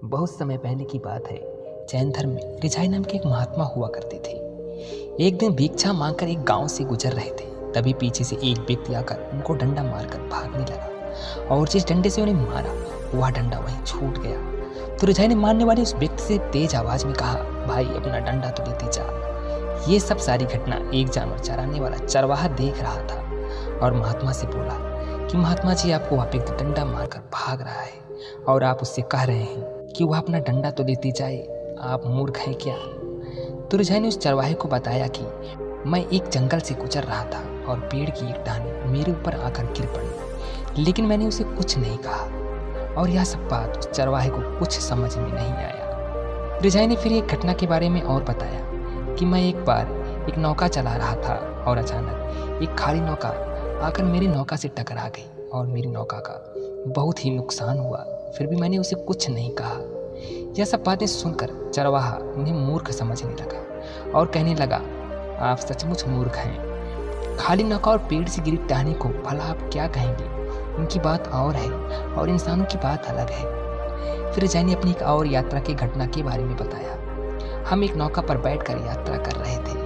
बहुत समय पहले की बात है। जैन धर्म में रिझाई नाम के एक महात्मा हुआ करते थे। एक दिन भिक्षा मांगकर एक गांव से गुजर रहे थे। तभी पीछे से एक व्यक्ति आकर उनको डंडा मारकर भागने लगा और जिस डंडे से उन्हें मारा वह डंडा वहीं छूट गया। तो रिझाई ने मारने वाले उस व्यक्ति से तेज आवाज में कहा, भाई अपना डंडा तो लेते जा। ये सब सारी घटना एक जानवर चराने वाला चरवाहा देख रहा था और महात्मा से बोला कि महात्मा जी, आपको वह व्यक्ति डंडा मारकर भाग रहा है और आप उससे कह रहे हैं कि वह अपना डंडा तो लेती जाए, आप मूर्ख हैं क्या? तो रिझाई ने उस चरवाहे को बताया कि मैं एक जंगल से गुजर रहा था और पेड़ की एक टहनी मेरे ऊपर आकर गिर पड़ी, लेकिन मैंने उसे कुछ नहीं कहा। और यह सब बात उस चरवाहे को कुछ समझ में नहीं आया। रिझाई ने फिर एक घटना के बारे में और बताया कि मैं एक बार एक नौका चला रहा था और अचानक एक खाली नौका आकर मेरी नौका से टकरा गई और मेरी नौका का बहुत ही नुकसान हुआ, फिर भी मैंने उसे कुछ नहीं कहा। यह सब बातें सुनकर चरवाहा उन्हें मूर्ख समझने लगा और कहने लगा, आप सचमुच मूर्ख हैं। खाली नौका और पेड़ से गिरी टहनी को भला आप क्या कहेंगे? उनकी बात और है और इंसानों की बात अलग है। फिर रिझाई ने अपनी एक और यात्रा की घटना के बारे में बताया। हम एक नौका पर बैठकर यात्रा कर रहे थे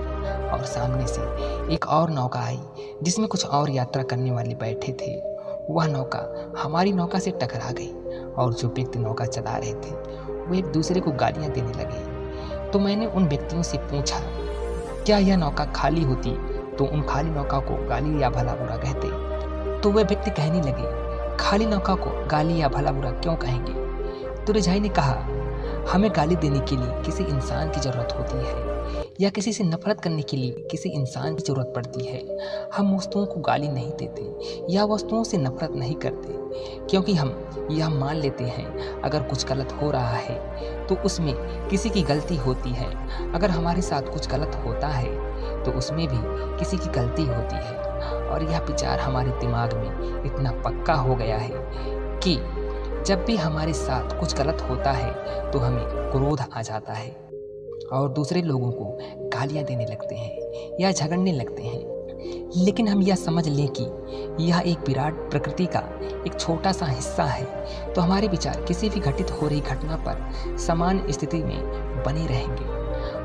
और सामने से एक और नौका आई जिसमें कुछ और यात्रा करने वाले बैठे थे। वह नौका हमारी नौका से टकरा गई और जो व्यक्ति नौका चला रहे थे वो एक दूसरे को गालियां देने लगे। तो मैंने उन व्यक्तियों से पूछा, क्या यह नौका खाली होती तो उन खाली नौका को गाली या भला बुरा कहते? तो वह व्यक्ति कहने लगे, खाली नौका को गाली या भला बुरा क्यों कहेंगे? तो रिझाई ने कहा, हमें गाली देने के लिए किसी इंसान की ज़रूरत होती है या किसी से नफरत करने के लिए किसी इंसान की ज़रूरत पड़ती है। हम वस्तुओं को गाली नहीं देते या वस्तुओं से नफरत नहीं करते, क्योंकि हम यह मान लेते हैं अगर कुछ गलत हो रहा है तो उसमें किसी की गलती होती है। अगर हमारे साथ कुछ गलत होता है तो उसमें भी किसी की गलती होती है। और यह विचार हमारे दिमाग में इतना पक्का हो गया है कि जब भी हमारे साथ कुछ गलत होता है तो हमें क्रोध आ जाता है और दूसरे लोगों को गालियां देने लगते हैं या झगड़ने लगते हैं। लेकिन हम यह समझ लें कि यह एक विराट प्रकृति का एक छोटा सा हिस्सा है तो हमारे विचार किसी भी घटित हो रही घटना पर समान स्थिति में बने रहेंगे।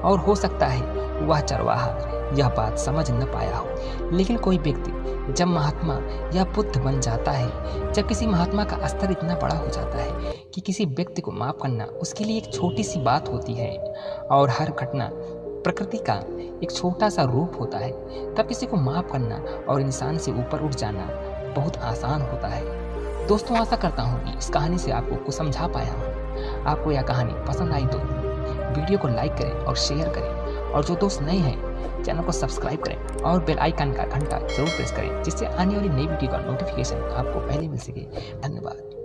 और हो सकता है वह चरवाहा यह बात समझ न पाया हो, लेकिन कोई व्यक्ति जब महात्मा या बुद्ध बन जाता है, जब किसी महात्मा का स्तर इतना बड़ा हो जाता है कि किसी व्यक्ति को माफ़ करना उसके लिए एक छोटी सी बात होती है और हर घटना प्रकृति का एक छोटा सा रूप होता है, तब किसी को माफ़ करना और इंसान से ऊपर उठ जाना बहुत आसान होता है। दोस्तों, आशा करता हूँ कि इस कहानी से आपको कुछ समझा पाया हूँ। आपको यह कहानी पसंद आई तो वीडियो को लाइक करें और शेयर करें, और जो दोस्त नए हैं चैनल को सब्सक्राइब करें और बेल आइकन का घंटा जरूर प्रेस करें, जिससे आने वाली नई वीडियो का नोटिफिकेशन आपको पहले मिल सके। धन्यवाद।